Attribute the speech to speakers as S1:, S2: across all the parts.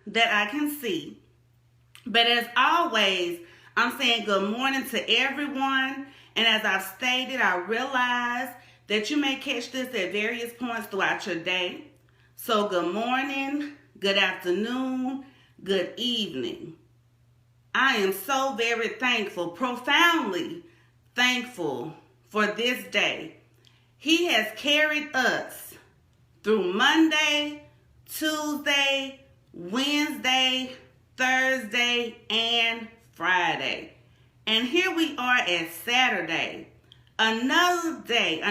S1: that I can see. But as always, I'm saying good morning to everyone. And as I've stated, I realize that you may catch this at various points throughout your day. So good morning, good afternoon, good evening. I am so very thankful, profoundly thankful for this day. He has carried us through Monday, Tuesday, Wednesday, Thursday, and Friday. And here we are at Saturday. Another day,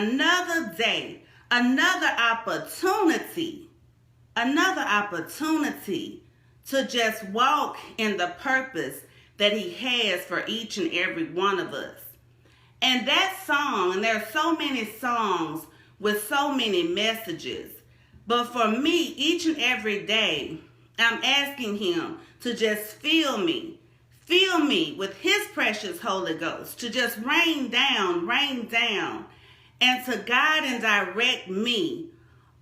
S1: another opportunity to just walk in the purpose that He has for each and every one of us. And that song, and there are so many songs with so many messages, but for me, each and every day, I'm asking Him to just fill me with His precious Holy Ghost, to just rain down, and to guide and direct me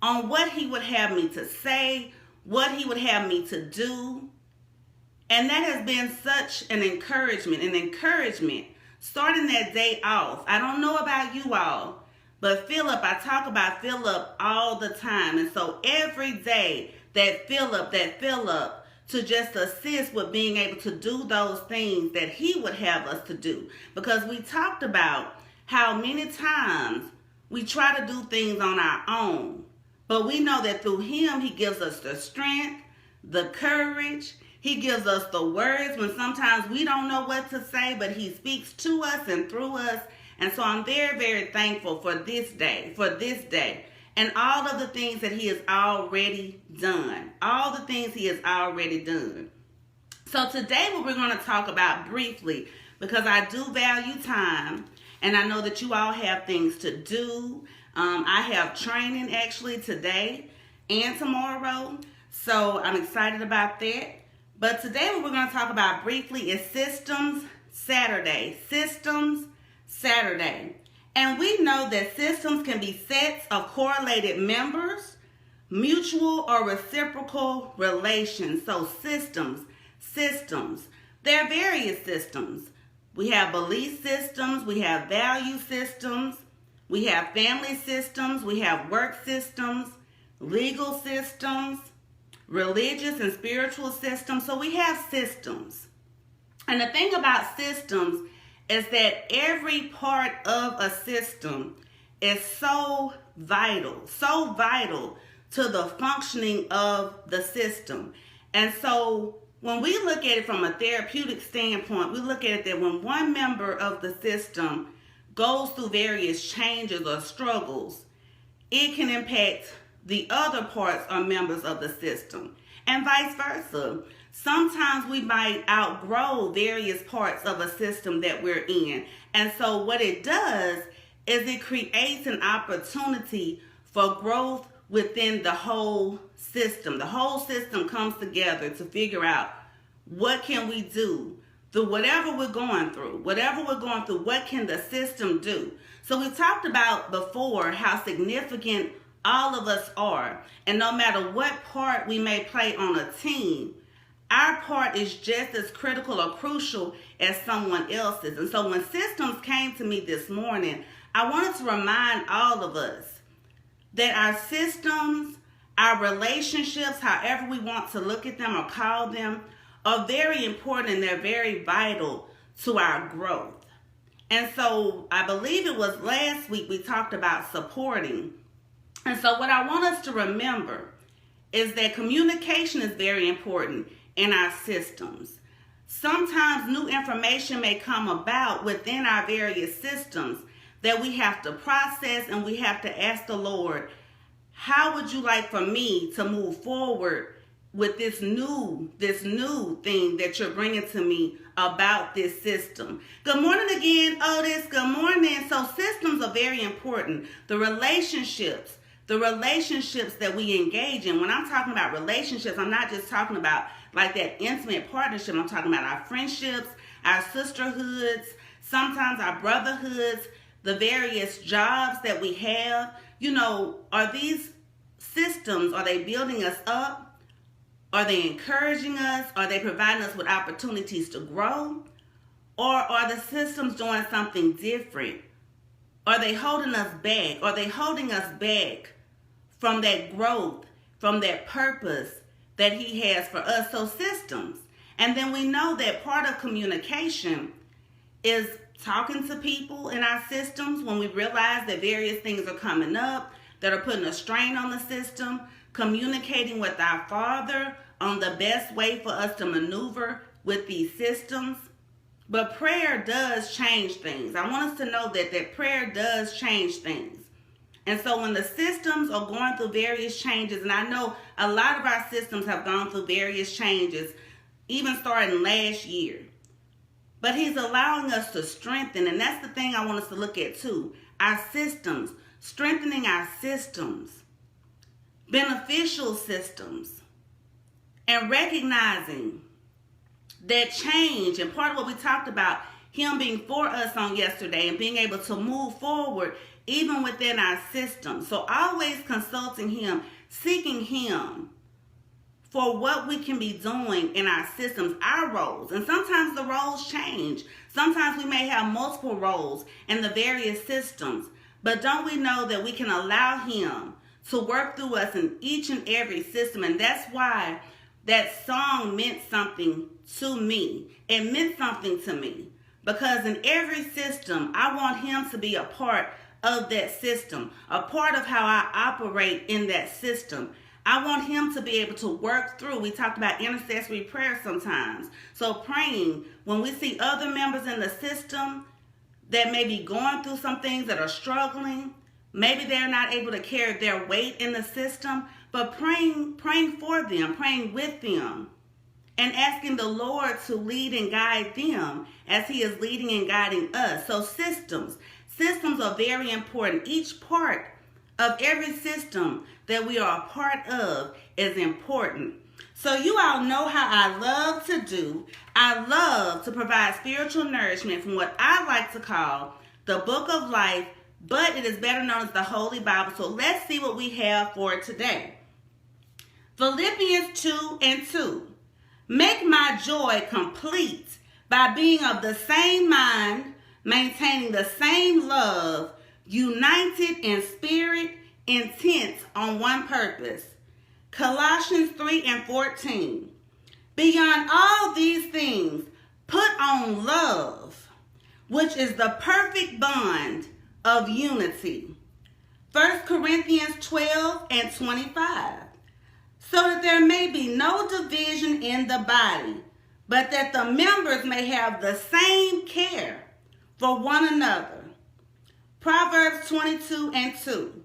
S1: on what He would have me to say, what He would have me to do. And that has been such an encouragement starting that day off. I don't know about you all, but Philip, I talk about Philip all the time. And so every day that Philip to just assist with being able to do those things that He would have us to do. Because we talked about how many times we try to do things on our own. But we know that through Him, He gives us the strength, the courage. He gives us the words when sometimes we don't know what to say, but He speaks to us and through us. And so I'm very, very thankful for this day, and all of the things that He has already done. So today what we're going to talk about briefly, because I do value time, and I know that you all have things to do. I have training actually today and tomorrow, so I'm excited about that. But today what we're going to talk about briefly is Systems Saturday. And we know that systems can be sets of correlated members, mutual or reciprocal relations. So systems. There are various systems. We have belief systems, we have value systems, we have family systems, we have work systems, legal systems, religious and spiritual systems. So we have systems. And the thing about systems is that every part of a system is so vital to the functioning of the system. And so when we look at it from a therapeutic standpoint, we look at it that when one member of the system goes through various changes or struggles, it can impact the other parts or members of the system, and vice versa. Sometimes we might outgrow various parts of a system that we're in. And so what it does is it creates an opportunity for growth within the whole system. The whole system comes together to figure out what can we do through whatever we're going through. What can the system do? So we talked about before how significant all of us are. And no matter what part we may play on a team, our part is just as critical or crucial as someone else's. And so when systems came to me this morning, I wanted to remind all of us that our systems, our relationships, however we want to look at them or call them, are very important and they're very vital to our growth. And so I believe it was last week we talked about supporting. And so what I want us to remember is that communication is very important in our systems. Sometimes new information may come about within our various systems that we have to process, and we have to ask the Lord, how would you like for me to move forward with this new thing that you're bringing to me about this system? Good morning again, Otis. Good morning. So systems are very important. The relationships that we engage in. When I'm talking about relationships, I'm not just talking about like that intimate partnership. I'm talking about our friendships, our sisterhoods, sometimes our brotherhoods, the various jobs that we have. Are these systems, are they building us up, Are they encouraging us? Are they providing us with opportunities to grow? Or are the systems doing something different? Are they holding us back? Are they holding us back from that growth, from that purpose that he has for us? So systems. And then we know that part of communication is talking to people in our systems when we realize that various things are coming up that are putting a strain on the system, communicating with our Father on the best way for us to maneuver with these systems. But prayer does change things. I want us to know that prayer does change things. And so when the systems are going through various changes, and I know a lot of our systems have gone through various changes, even starting last year. But he's allowing us to strengthen, and that's the thing I want us to look at too. Our systems, strengthening our systems, beneficial systems, and recognizing that change, and part of what we talked about, him being for us on yesterday and being able to move forward even within our system. So always consulting him, seeking him for what we can be doing in our systems, our roles. And sometimes the roles change. Sometimes we may have multiple roles in the various systems. But don't we know that we can allow him to work through us in each and every system? And that's why that song meant something to me. It meant something to me. Because in every system, I want him to be a part of that system, a part of how I operate in that system. I want him to be able to work through. We talked about intercessory prayer sometimes. So praying when we see other members in the system that may be going through some things that are struggling. Maybe they're not able to carry their weight in the system, but praying for them, praying with them, and asking the Lord to lead and guide them as he is leading and guiding us. So systems are very important. Each part of every system that we are a part of is important. So you all know how I love to do. I love to provide spiritual nourishment from what I like to call the Book of Life, but it is better known as the Holy Bible. So let's see what we have for today. Philippians 2:2. Make my joy complete by being of the same mind, maintaining the same love, united in spirit, intent on one purpose. Colossians 3:14. Beyond all these things, put on love, which is the perfect bond of unity. 1 Corinthians 12:25. So that there may be no division in the body, but that the members may have the same care for one another. Proverbs 22:2.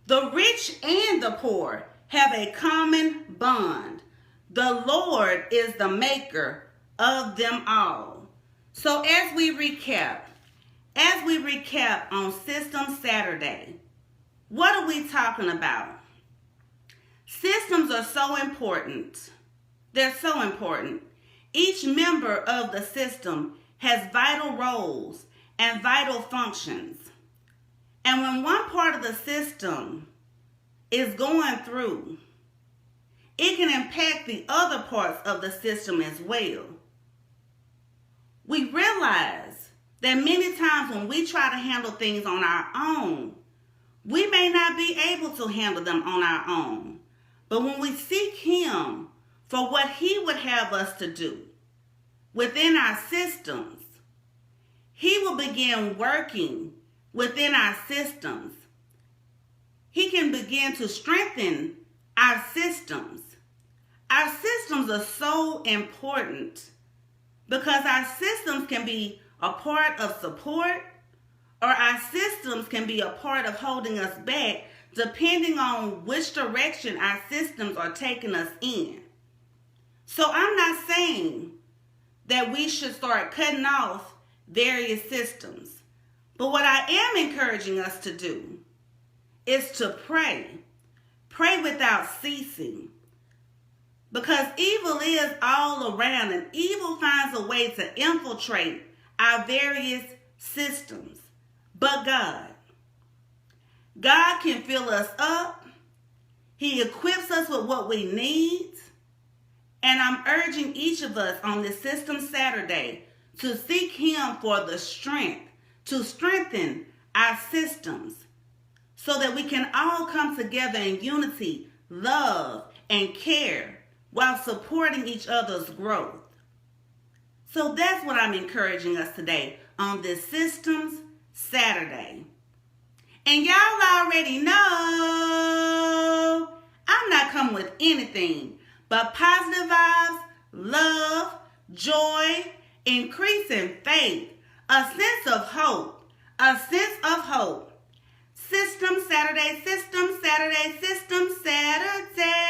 S1: The rich and the poor have a common bond. The Lord is the maker of them all. So as we recap on System Saturday, what are we talking about? Systems are so important. They're so important. Each member of the system has vital roles and vital functions. And when one part of the system is going through, it can impact the other parts of the system as well. We realize that many times when we try to handle things on our own, we may not be able to handle them on our own. But when we seek him for what he would have us to do within our systems, he will begin working within our systems. He can begin to strengthen our systems. Our systems are so important because our systems can be a part of support, or our systems can be a part of holding us back, depending on which direction our systems are taking us in. So I'm not saying that we should start cutting off various systems. But what I am encouraging us to do is to pray. Pray without ceasing. Because evil is all around, and evil finds a way to infiltrate our various systems. But God can fill us up. He equips us with what we need. And I'm urging each of us on this System Saturday to seek Him for the strength to strengthen our systems so that we can all come together in unity, love, and care while supporting each other's growth. So that's what I'm encouraging us today on this Systems Saturday. And y'all already know I'm not coming with anything but positive vibes, love, joy, increasing faith, a sense of hope, a sense of hope. System Saturday, System Saturday, System Saturday.